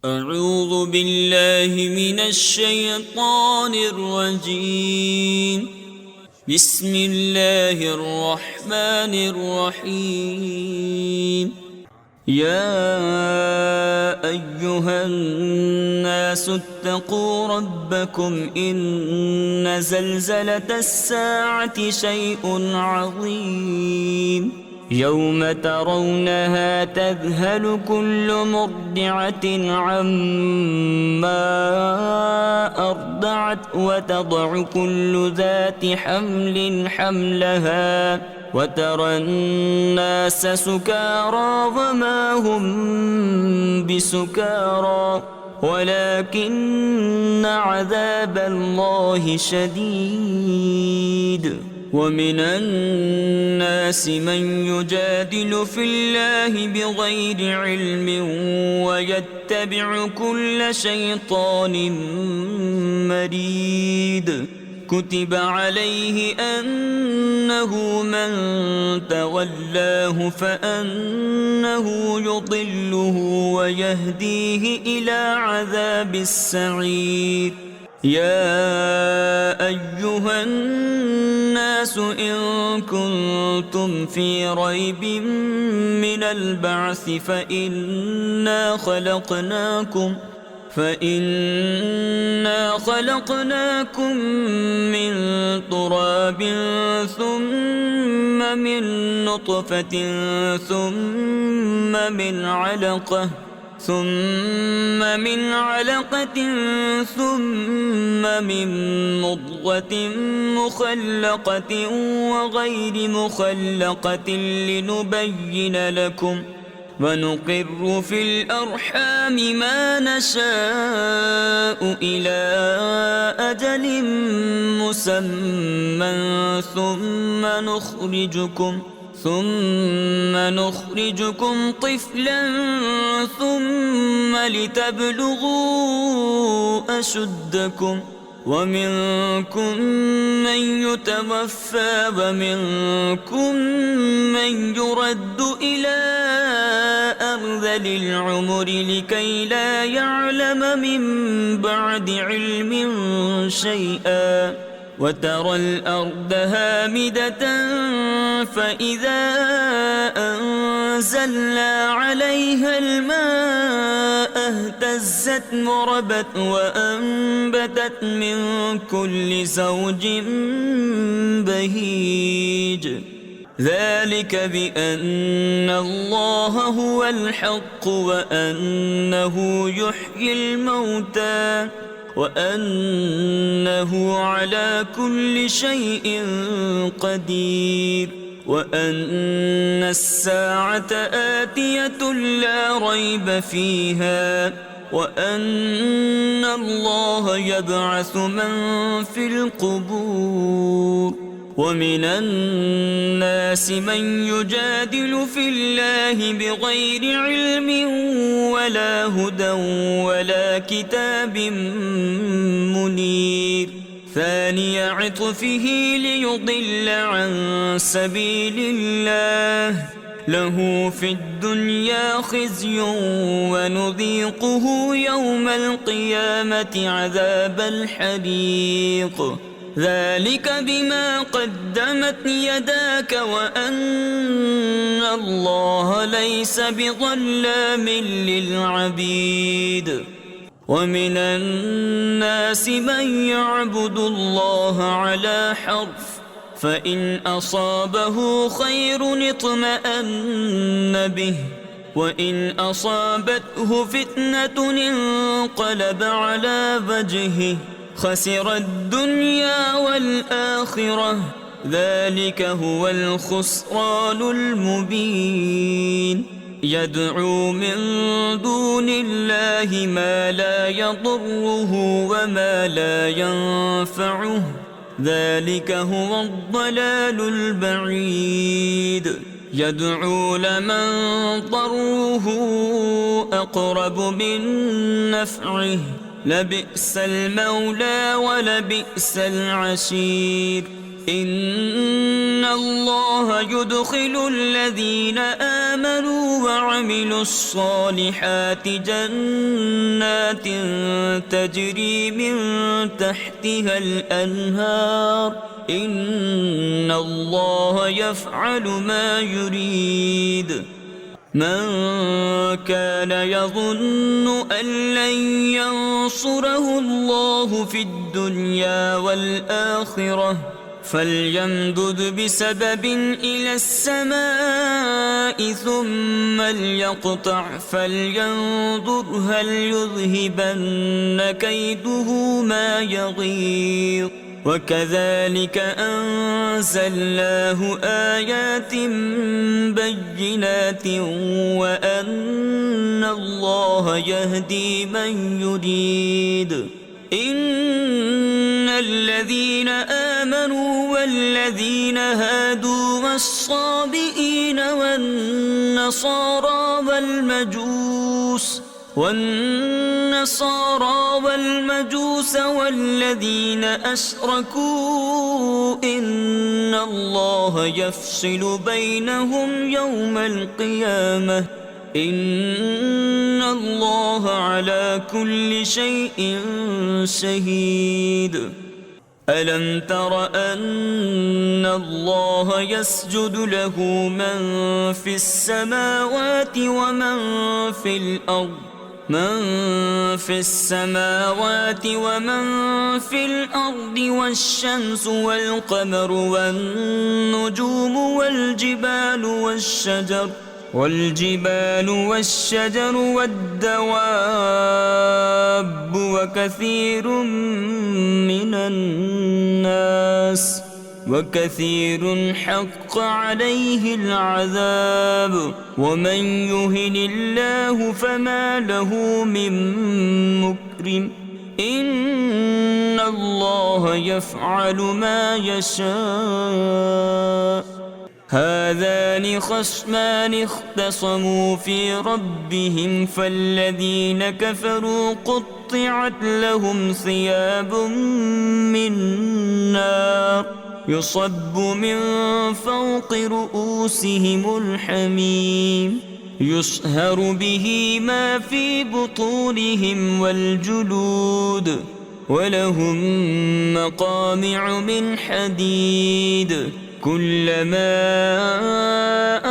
أعوذ بالله من الشيطان الرجيم. بسم الله الرحمن الرحيم. يا أيها الناس اتقوا ربكم إن زلزلة الساعة شيء عظيم يوم ترونها تذهل كل مرضعة عما أرضعت وتضع كل ذات حمل حملها وترى الناس سكارى وما هم بسكارى ولكن عذاب الله شديد. ومن الناس من يجادل في الله بغير علم ويتبع كل شيطان مريد. كتب عليه أنه من تولاه فأنه يضله ويهديه إلى عذاب السعير. يا أيها الناس إن كنتم في ريب من البعث فإنا خلقناكم من تراب ثم من نطفة ثم من علقة ثم من مضغة مخلقة وغير مخلقة لنبين لكم ونقر في الأرحام ما نشاء إلى أجل مسمى ثم نخرجكم طفلا ثم لتبلغوا أشدكم ومنكم من يتوفى ومنكم من يرد إلى أرذل العمر لكي لا يعلم من بعد علم شيئا. وترى الأرض هامدة فإذا أنزلنا عليها الماء اهتزت وربت وأنبتت من كل زوج بهيج. ذلك بأن الله هو الحق وأنه يحيي الموتى وأنه على كل شيء قدير وأن الساعة آتية لا ريب فيها وأن الله يبعث من في القبور. ومن الناس من يجادل في الله بغير علم ولا هدى ولا كتاب منير. ثاني عطفه ليضل عن سبيل الله له في الدنيا خزي ونذيقه يوم القيامة عذاب الحريق. ذلك بما قدمت يداك وأن الله ليس بظلام للعبيد. ومن الناس من يعبد الله على حرف فإن أصابه خير اطمأن به وإن أصابته فتنة انقلب على وجهه خسر الدنيا والآخرة ذلك هو الخسران المبين. يدعو من دون الله ما لا يضره وما لا ينفعه ذلك هو الضلال البعيد. يدعو لمن ضره أقرب من نفعه لبئس المولى ولبئس العشير. إن الله يدخل الذين آمنوا وعملوا الصالحات جنات تجري من تحتها الأنهار إن الله يفعل ما يريد من كان يظن أن لن ينصره الله في الدنيا والآخرة فليمدد بسبب إلى السماء ثم ليقطع فلينظر هل يذهبن كيده ما يغيظ وكذلك أنزلناه آيات بينات وأن الله يهدي من يريد إن الذين آمنوا والذين هادوا والصابئين والنصارى والمجوس والذين أشركوا إن الله يفصل بينهم يوم القيامة إن الله على كل شيء شهيد ألم تر أن الله يسجد له من في السماوات ومن في الأرض والشمس والقمر والنجوم والجبال والشجر والدواب وكثير حق عليه العذاب ومن يهن الله فما له من مكرم إن الله يفعل ما يشاء هذان خصمان اختصموا في ربهم فالذين كفروا قطعت لهم ثياب من نار يصب من فوق رؤوسهم الحميم يصهر به ما في بطونهم والجلود ولهم مقامع من حديد كلما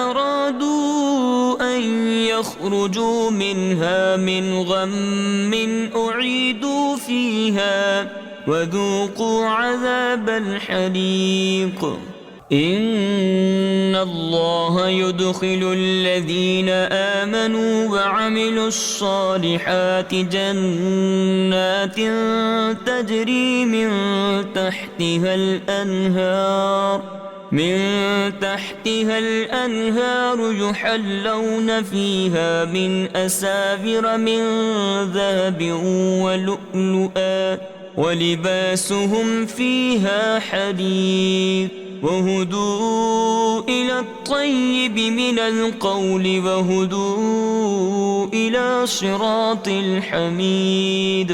أرادوا أن يخرجوا منها من غم أعيدوا فيها وذوقوا عذاب الحريق إن الله يدخل الذين آمنوا وعملوا الصالحات جنات تجري من تحتها الأنهار يحلون فيها من أساور من ذهب ولؤلؤا ولباسهم فيها حرير وهدوا إلى الطيب من القول وهدوا إلى صراط الحميد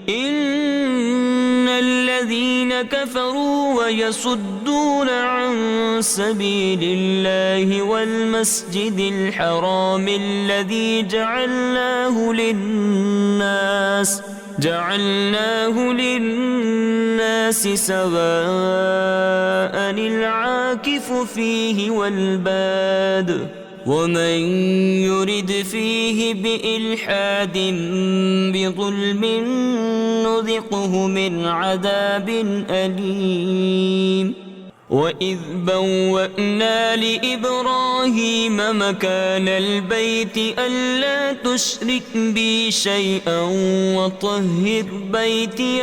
إن الذين كفروا ويصدون عن سبيل الله والمسجد الحرام الذي جعلناه للناس سواء العاكف فيه والباد ومن يرد فيه بإلحاد بظلم نذقه من عذاب أليم وإذ بوأنا لإبراهيم مكان البيت ألا تشرك بي شيئا وطهر بيتي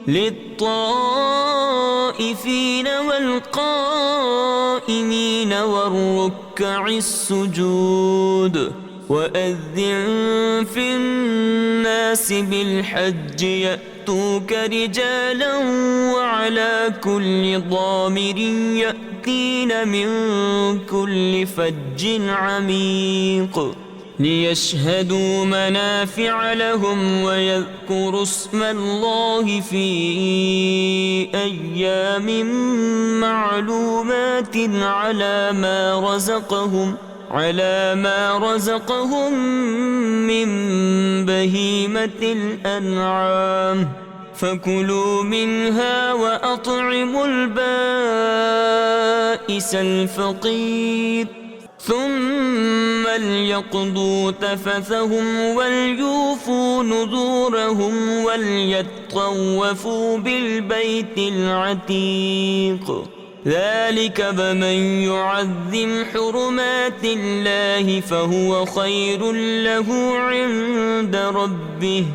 للطائفين والقائمين والركع السجود وأذن في الناس بالحج يأتوك رجالا وعلى كل ضامر يأتين من كل فج عميق ليشهدوا منافع لهم ويذكروا اسم الله في أيام معلومات على ما رزقهم من بهيمة الأنعام فكلوا منها وأطعموا البائس الفقير ثم ليقضوا تفثهم وليوفوا نذورهم وليطوفوا بالبيت العتيق ذلك فمن يعظم حرمات الله فهو خير له عند ربه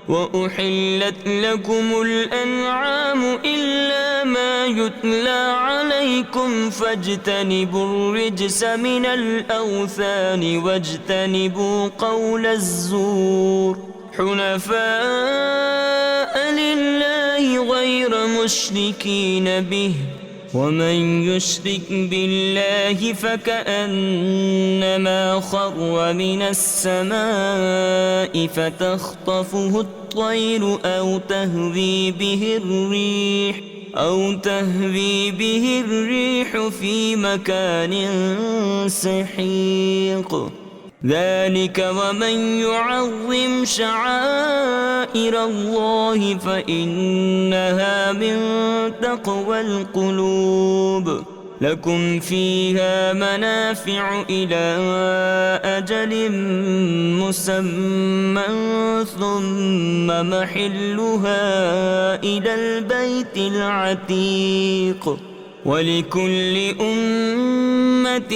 وأحلت لكم الأنعام إلا ما يتلى عليكم فاجتنبوا الرجس من الأوثان واجتنبوا قول الزور حنفاء لله غير مشركين به ومن يشرك بالله فكأنما خر من السماء فتخطفه الطير أو تهوي به الريح في مكان سحيق ذلك ومن يعظم شعائر الله فإنها من تقوى القلوب لكم فيها منافع إلى أجل مسمى ثم محلها إلى البيت العتيق ولكل أمة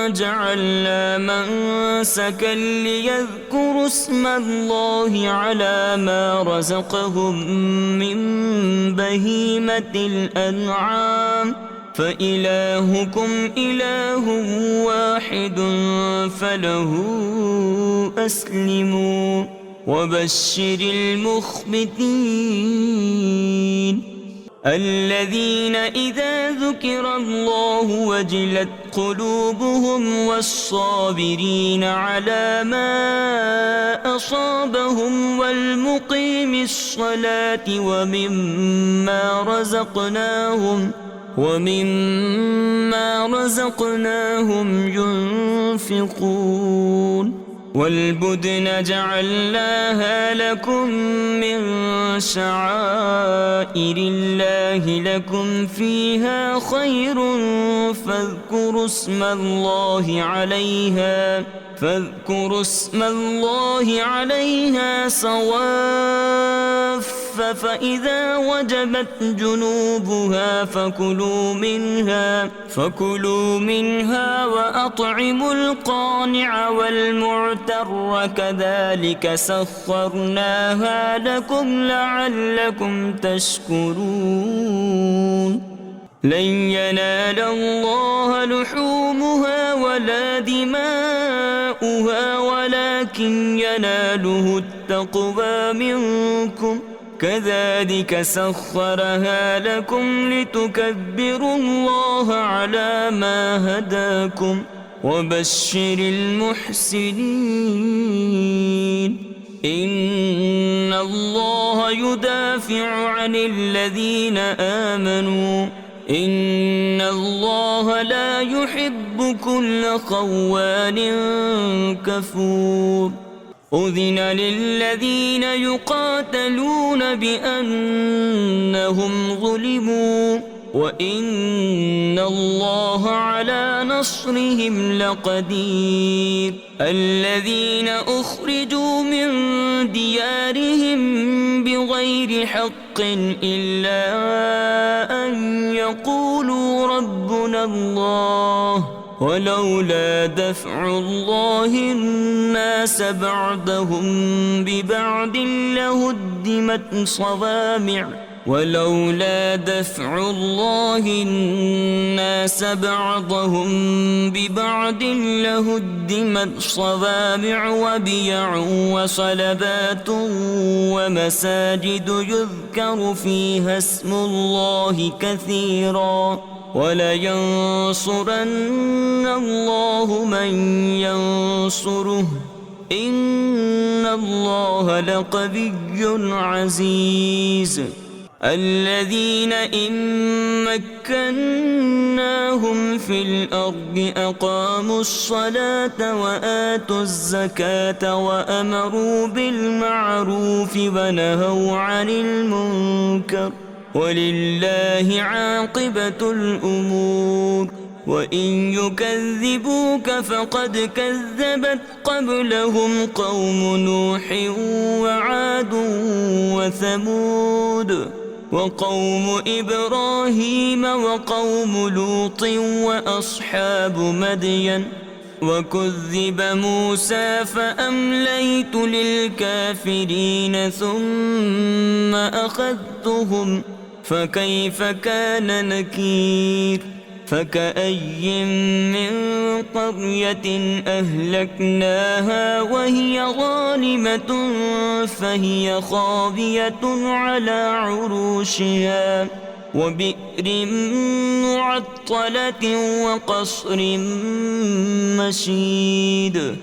جعلنا منسكا ليذكروا اسم الله على ما رزقهم من بهيمة الأنعام فإلهكم إله واحد فله أسلموا وبشر المخبتين الذين إذا ذكر الله وجلت قلوبهم والصابرين على ما أصابهم والمقيم الصلاة ومما رزقناهم ينفقون والبدن جعلناها لكم من شعائر الله لكم فيها خير فاذكروا اسم الله عليها صواف فإذا وجبت جنوبها فكلوا منها وأطعموا القانع والمعتر كذلك سخرناها لكم لعلكم تشكرون لن ينال الله لحومها ولا دماؤها ولكن يناله التقوى منكم كذلك سخرها لكم لتكبروا الله على ما هداكم وبشر المحسنين إن الله يدافع عن الذين آمنوا إن الله لا يحب كل خوان كفور أذن للذين يقاتلون بأنهم ظلموا وإن الله على نصرهم لقدير الذين أخرجوا من ديارهم بغير حق إلا أن يقولوا ربنا الله ولولا دفع الله الناس بعضهم ببعض لهدمت صوامع ولولا دفع الله الناس بعضهم ببعض لهدمت صوامع وبيع وصلبات ومساجد يذكر فيها اسم الله كثيرا ولينصرن الله من ينصره وإن الله لقوي عزيز الذين إن مكناهم في الأرض أقاموا الصلاة وآتوا الزكاة وأمروا بالمعروف ونهوا عن المنكر ولله عاقبة الأمور وإن يكذبوك فقد كذبت قبلهم قوم نوح وعاد وثمود وقوم إبراهيم وقوم لوط وأصحاب مدين وكذب موسى فأمليت للكافرين ثم أخذتهم فكيف كان نكير فكأي من قرية أهلكناها وهي ظالمة فهي خاوية على عروشها وبئر معطلة وقصر مشيد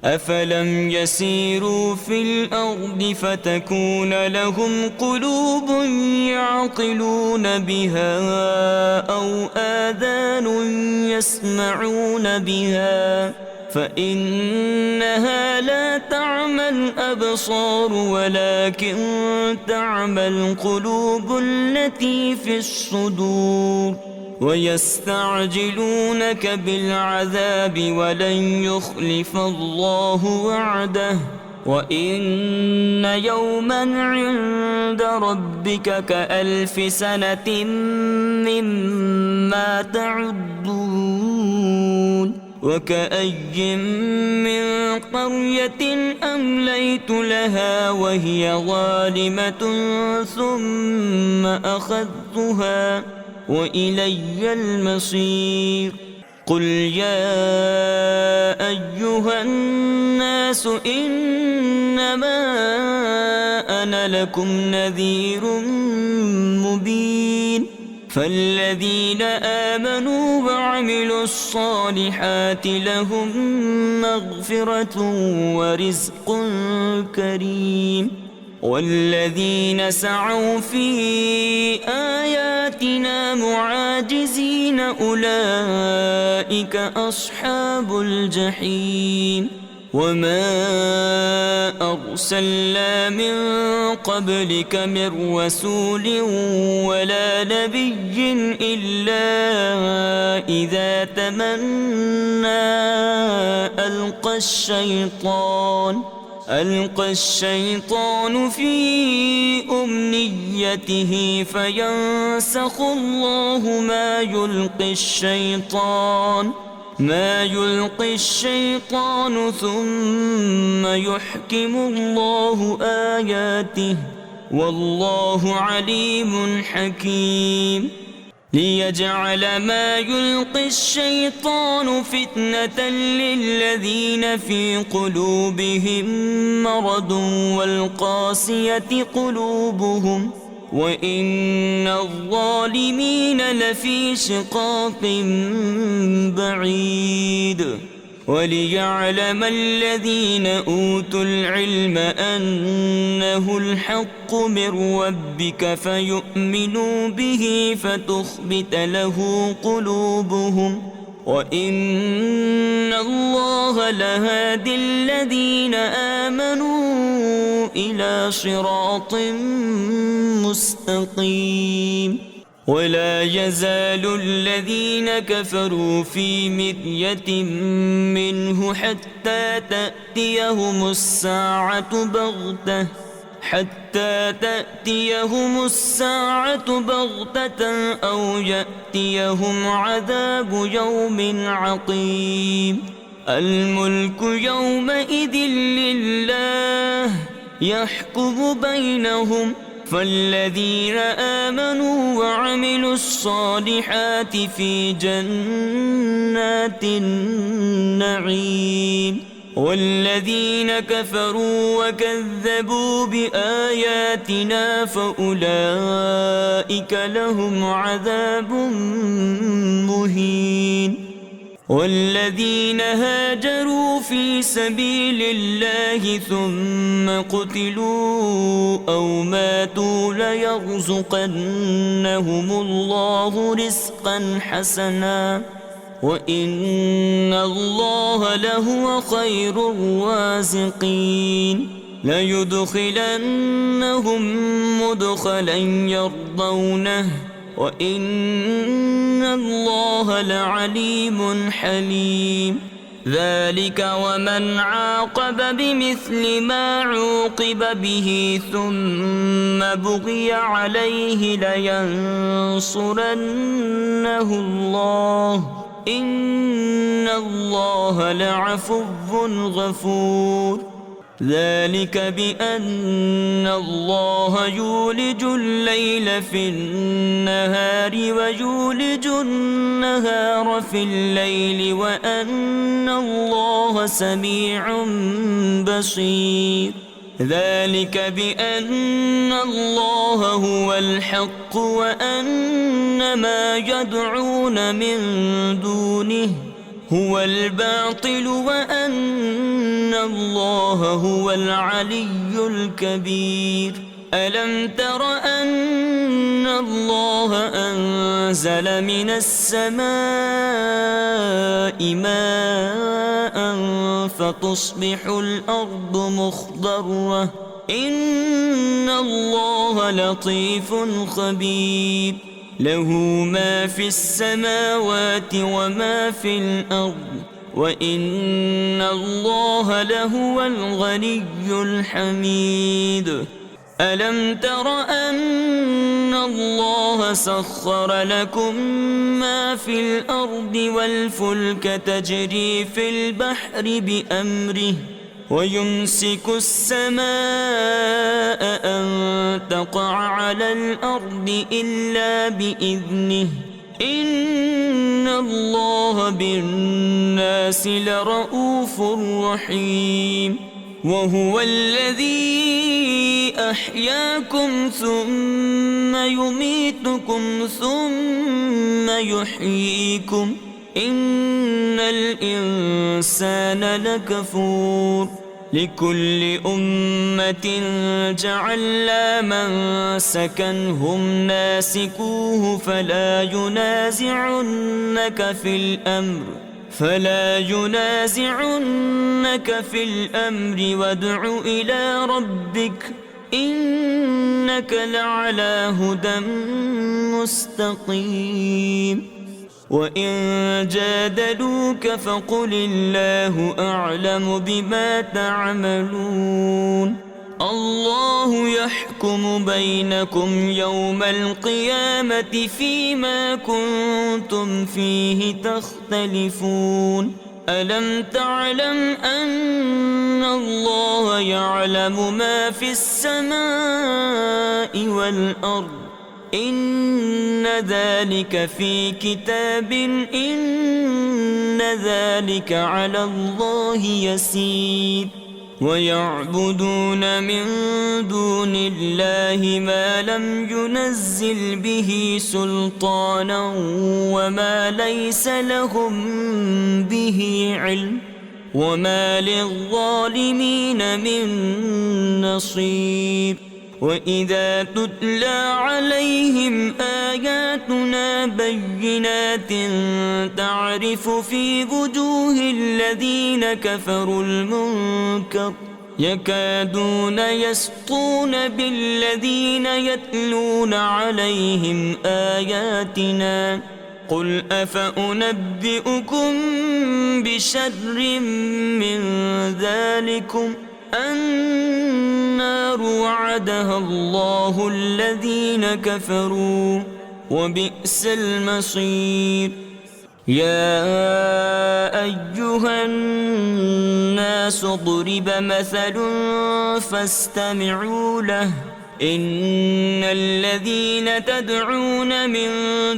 أفلم يسيروا في الأرض فتكون لهم قلوب يعقلون بها أو آذان يسمعون بها فإنها لا تعمى الأبصار ولكن تعمى القلوب التي في الصدور ويستعجلونك بالعذاب ولن يخلف الله وعده وإن يوما عند ربك كألف سنة مما تعدون وكأي من قرية أمليت لها وهي ظالمة ثم أخذتها وإلي المصير قل يا أيها الناس إنما أنا لكم نذير مبين فالذين آمنوا وعملوا الصالحات لهم مغفرة ورزق كريم والذين سعوا في آياتنا معاجزين أولئك أصحاب الجحيم وما أرسلنا من قبلك من رسول ولا نبي إلا إذا تمنى ألقى الشيطان في أمنيته فينسخ الله ما يلقي الشيطان ثم يحكم الله آياته والله عليم حكيم ليجعل ما يلقي الشيطان فتنة للذين في قلوبهم مرض والقاسية قلوبهم وإن الظالمين لفي شقاق بعيد وليعلم الذين أوتوا العلم أنه الحق من ربك فيؤمنوا به فتخبت له قلوبهم وإن الله لهادي الذين آمنوا إلى صراط مستقيم ولا يزال الذين كفروا في مرية منه حتى تأتيهم الساعة بغتة أو يأتيهم عذاب يوم عقيم الملك يومئذ لله يحكم بينهم فالذين آمنوا وعملوا الصالحات في جنات النعيم والذين كفروا وكذبوا بآياتنا فأولئك لهم عذاب مهين والذين هاجروا في سبيل الله ثم قتلوا أو ماتوا ليرزقنهم الله رزقا حسنا وإن الله لهو خير الرازقين ليدخلنهم مدخلا يرضونه وإن الله لعليم حليم ذلك ومن عاقب بمثل ما عوقب به ثم بغي عليه لينصرنه الله إن الله لعفو غفور ذلك بأن الله يولج الليل في النهار ويولج النهار في الليل وأن الله سميع بصير ذلك بأن الله هو الحق وأن ما يدعون من دونه هو الباطل وأن الله هو العلي الكبير ألم تر أن الله أنزل من السماء ماء فتصبح الأرض مخضرة إن الله لطيف خبير له ما في السماوات وما في الأرض وإن الله لهو الغني الحميد ألم تر أن الله سخر لكم ما في الأرض والفلك تجري في البحر بأمره ويمسك السماء أن تقع على الأرض إلا بإذنه إن الله بالناس لرؤوف رحيم وهو الذي أحياكم ثم يميتكم ثم يحييكم إن الإنسان لكفور لكل أمة جعلنا منسكا هم ناسكوه فلا ينازعنك في الأمر وادع إلى ربك إنك لعلى هدى مستقيم وإن جادلوك فقل الله أعلم بما تعملون الله يحكم بينكم يوم القيامة فيما كنتم فيه تختلفون ألم تعلم أن الله يعلم ما في السماء والأرض إن ذلك في كتاب إن ذلك على الله يسير ويعبدون من دون الله ما لم ينزل به سلطانا وما ليس لهم به علم وما للظالمين من نصير وإذا تتلى عليهم آياتنا بينات تعرف في وجوه الذين كفروا المنكر يكادون يسطون بالذين يتلون عليهم آياتنا قل أفأنبئكم بشر من ذلكم النار وعدها الله الذين كفروا وبئس المصير يا أيها الناس ضرب مثل فاستمعوا له إن الذين تدعون من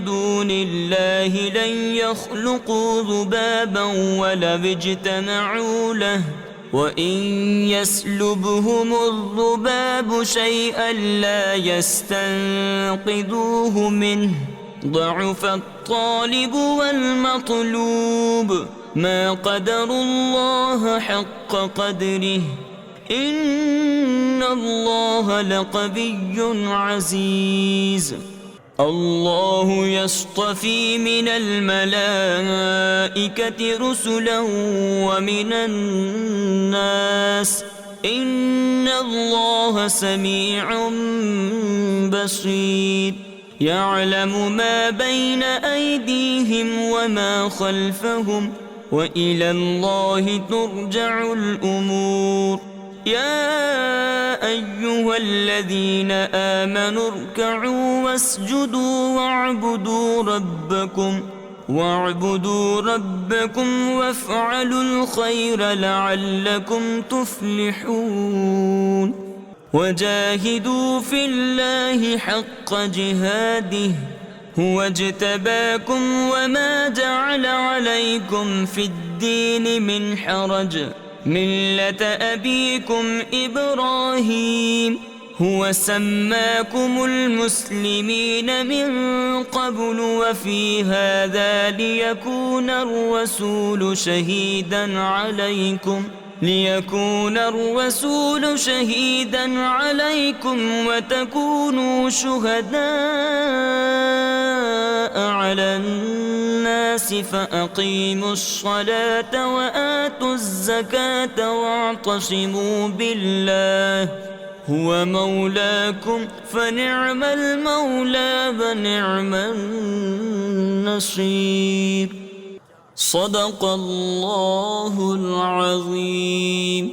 دون الله لن يخلقوا ذبابا ولو اجتمعوا له وإن يسلبهم الذباب شيئا لا يستنقذوه منه ضعف الطالب والمطلوب ما قدروا الله حق قدره إن الله لقوي عزيز الله يصطفي من الملائكة رسلا ومن الناس إن الله سميع بصير يعلم ما بين أيديهم وما خلفهم وإلى الله ترجع الأمور يا أيها الذين آمنوا اركعوا واسجدوا واعبدوا ربكم وافعلوا الخير لعلكم تفلحون وجاهدوا في الله حق جهاده هو اجتباكم وما جعل عليكم في الدين من حرج ملة أبيكم إبراهيم هو سماكم المسلمين من قبل وفي هذا ليكون الرسول شهيدا عليكم وتكونوا شهداء على الناس فأقيموا الصلاة وآتوا الزكاة واعتصموا بالله هو مولاكم فنعم المولى ونعم النصير صدق الله العظيم.